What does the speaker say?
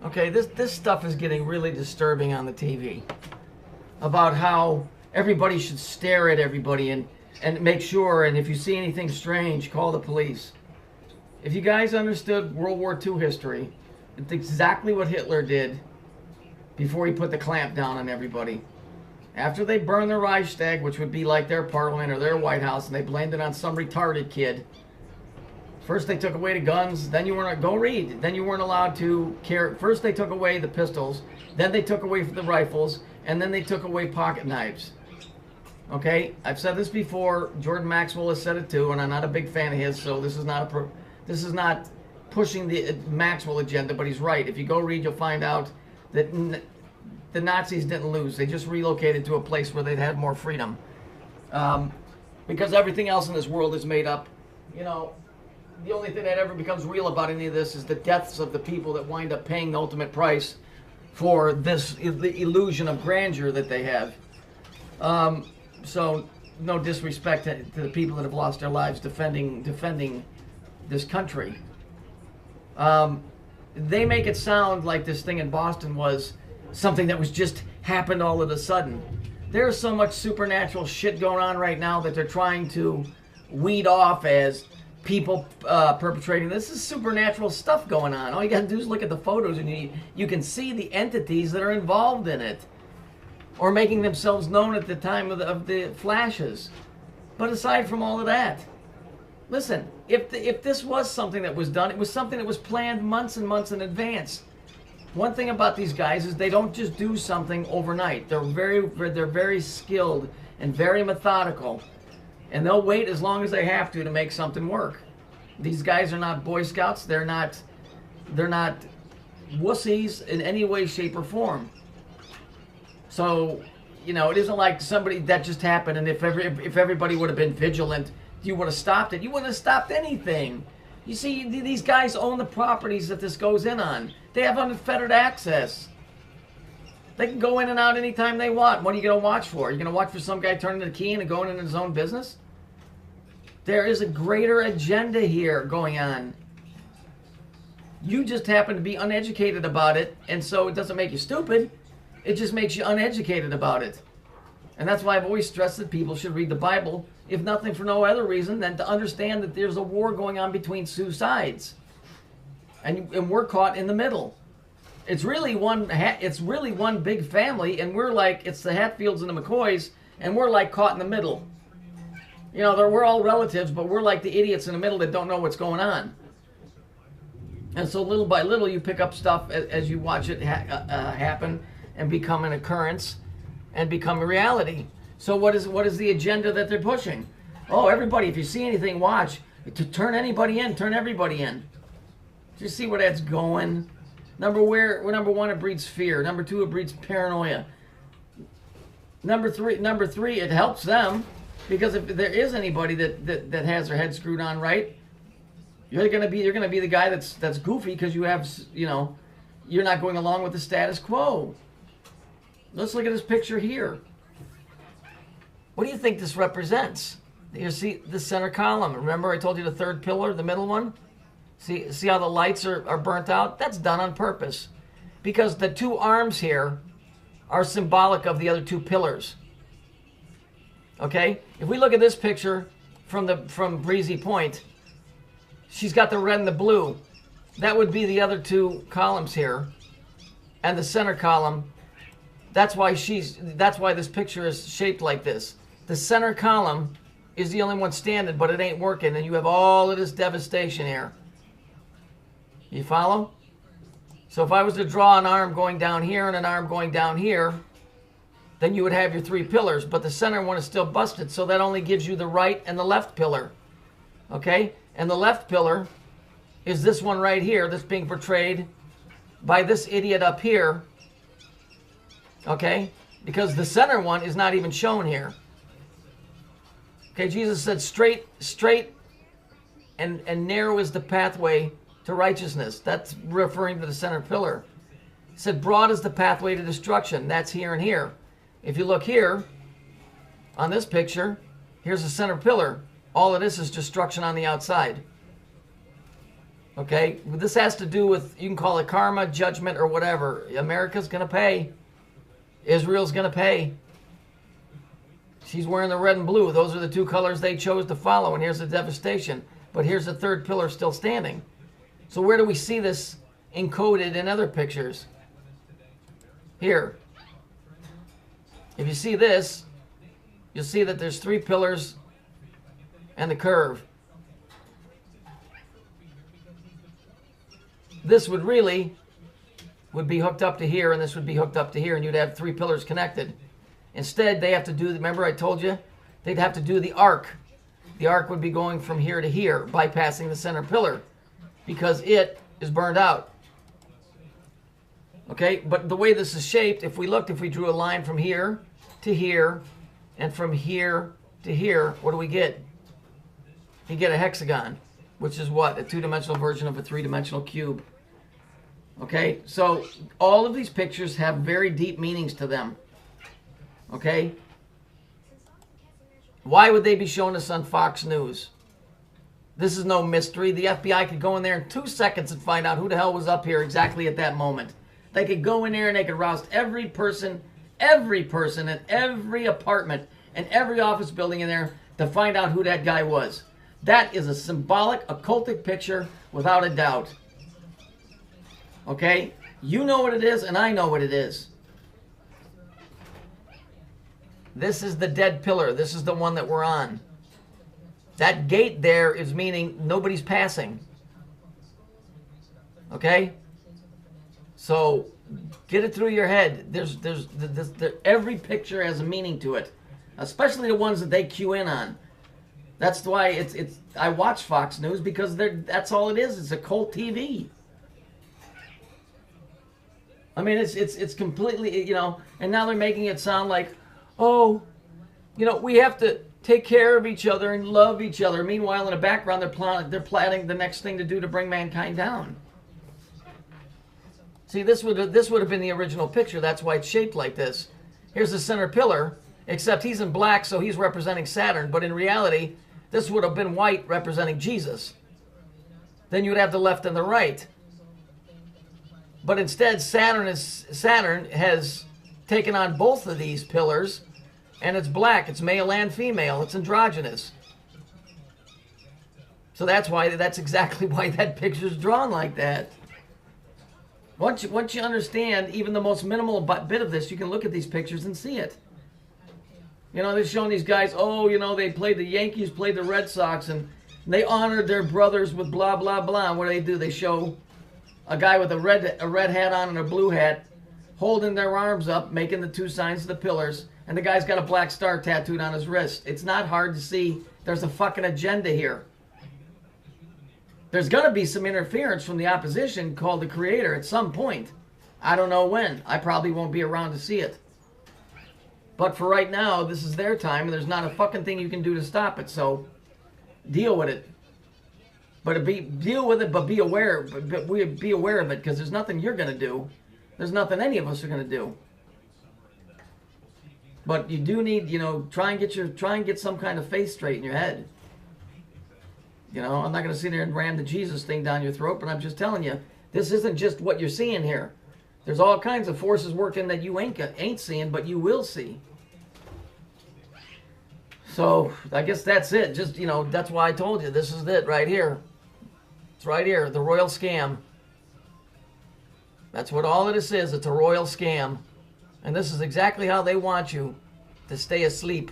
Okay, this stuff is getting really disturbing on the TV about how everybody should stare at everybody and make sure, and if you see anything strange, call the police. If you guys understood World War II history, it's exactly what Hitler did before he put the clamp down on everybody. After they burned the Reichstag, which would be like their parliament or their White House, and they blamed it on some retarded kid. First they took away the guns, then you weren't, go read, then you weren't allowed to carry, first they took away the pistols, then they took away the rifles, and then they took away pocket knives. Okay, I've said this before, Jordan Maxwell has said it too, and I'm not a big fan of his, so this is not pushing the Maxwell agenda, but he's right. If you go read, you'll find out that the Nazis didn't lose. They just relocated to a place where they'd had more freedom. Because everything else in this world is made up. You know, the only thing that ever becomes real about any of this is the deaths of the people that wind up paying the ultimate price for this the illusion of grandeur that they have. So no disrespect to the people that have lost their lives defending this country. They make it sound like this thing in Boston was something that was just happened all of a sudden. There's so much supernatural shit going on right now that they're trying to weed off as people perpetrating. This is supernatural stuff going on. All you got to do is look at the photos and you can see the entities that are involved in it or making themselves known at the time of the flashes. But aside from all of that, listen, if this was something that was done, it was something that was planned months and months in advance. One thing about these guys is they don't just do something overnight. They're very skilled and very methodical. And they'll wait as long as they have to make something work. These guys are not Boy Scouts. They're not wussies in any way, shape, or form. So, you know, it isn't like somebody that just happened, and if everybody would have been vigilant, you would have stopped it. You wouldn't have stopped anything. You see, these guys own the properties that this goes in on. They have unfettered access. They can go in and out anytime they want. What are you going to watch for? Are you going to watch for some guy turning the key in and going into his own business? There is a greater agenda here going on. You just happen to be uneducated about it, and so it doesn't make you stupid. It just makes you uneducated about it. And that's why I've always stressed that people should read the Bible, if nothing for no other reason than to understand that there's a war going on between two sides. And we're caught in the middle. It's really one big family, and we're like, it's the Hatfields and the McCoys, and we're like caught in the middle. You know, we're all relatives, but we're like the idiots in the middle that don't know what's going on. And so little by little, you pick up stuff as you watch it happen and become an occurrence and become a reality. So what is the agenda that they're pushing? Oh, everybody, if you see anything, watch. To turn anybody in, turn everybody in. Do you see where that's going? Number one, it breeds fear. Number two, it breeds paranoia. Number three, it helps them, because if there is anybody that has their head screwed on right, you're gonna be the guy that's goofy because you have, you know, you're not going along with the status quo. Let's look at this picture here. What do you think this represents? You see the center column. Remember I told you the third pillar, the middle one? See how the lights are burnt out? That's done on purpose. Because the two arms here are symbolic of the other two pillars. Okay? If we look at this picture from Breezy Point, she's got the red and the blue. That would be the other two columns here. And the center column, that's why this picture is shaped like this. The center column is the only one standing, but it ain't working, and you have all of this devastation here. You follow? So if I was to draw an arm going down here and an arm going down here, then you would have your three pillars, but the center one is still busted, so that only gives you the right and the left pillar. Okay? And the left pillar is this one right here that's being portrayed by this idiot up here. Okay? Because the center one is not even shown here. Okay, Jesus said straight and narrow is the pathway to righteousness. That's referring to the center pillar. He said broad is the pathway to destruction. That's here and here. If you look here, on this picture, here's the center pillar. All of this is destruction on the outside. Okay, this has to do with, you can call it karma, judgment, or whatever. America's going to pay. Israel's going to pay. She's wearing the red and blue. Those are the two colors they chose to follow, and here's the devastation. But here's the third pillar still standing. So where do we see this encoded in other pictures? Here. If you see this, you'll see that there's 3 pillars and the curve. This would be hooked up to here, and this would be hooked up to here, and you'd have 3 pillars connected. Instead, they have to do, remember I told you? They'd have to do the arc. The arc would be going from here to here, bypassing the center pillar, because it is burned out. Okay, but the way this is shaped, if we drew a line from here to here, and from here to here, what do we get? You get a hexagon, which is what? A 2-dimensional version of a 3-dimensional cube. Okay, so all of these pictures have very deep meanings to them. Okay? Why would they be showing us on Fox News? This is no mystery. The FBI could go in there in 2 seconds and find out who the hell was up here exactly at that moment. They could go in there and they could roust every person in every apartment and every office building in there to find out who that guy was. That is a symbolic, occultic picture without a doubt. Okay? You know what it is, and I know what it is. This is the dead pillar. This is the one that we're on. That gate there is meaning nobody's passing. Okay? So, get it through your head. Every picture has a meaning to it. Especially the ones that they cue in on. That's why I watch Fox News, because that's all it is. It's occult TV. I mean, it's completely, you know, and now they're making it sound like, oh, you know, we have to take care of each other and love each other. Meanwhile, in the background, they're planning the next thing to do to bring mankind down. See, this would have been the original picture. That's why it's shaped like this. Here's the center pillar, except he's in black, so he's representing Saturn. But in reality, this would have been white, representing Jesus. Then you would have the left and the right. But instead, Saturn has taken on both of these pillars, and it's black. It's male and female. It's androgynous. So that's exactly why that picture's drawn like that. Once you understand even the most minimal bit of this, you can look at these pictures and see it. You know, they're showing these guys, oh, you know, they played, the Yankees played the Red Sox, and they honored their brothers with blah, blah, blah. And what do? They show a guy with a red hat on and a blue hat holding their arms up, making the 2 signs of the pillars, and the guy's got a black star tattooed on his wrist. It's not hard to see there's a fucking agenda here. There's going to be some interference from the opposition called the Creator at some point. I don't know when. I probably won't be around to see it. But for right now, this is their time, and there's not a fucking thing you can do to stop it, so deal with it. But deal with it, but be aware. But be aware of it, because there's nothing you're going to do. There's nothing any of us are going to do. But you do need, you know, try and get some kind of faith straight in your head. You know, I'm not going to sit there and ram the Jesus thing down your throat, but I'm just telling you, this isn't just what you're seeing here. There's all kinds of forces working that you ain't seeing, but you will see. So, I guess that's it. Just, you know, that's why I told you. This is it right here. It's right here, the royal scam. That's what all of this is. It's a royal scam. And this is exactly how they want you to stay asleep.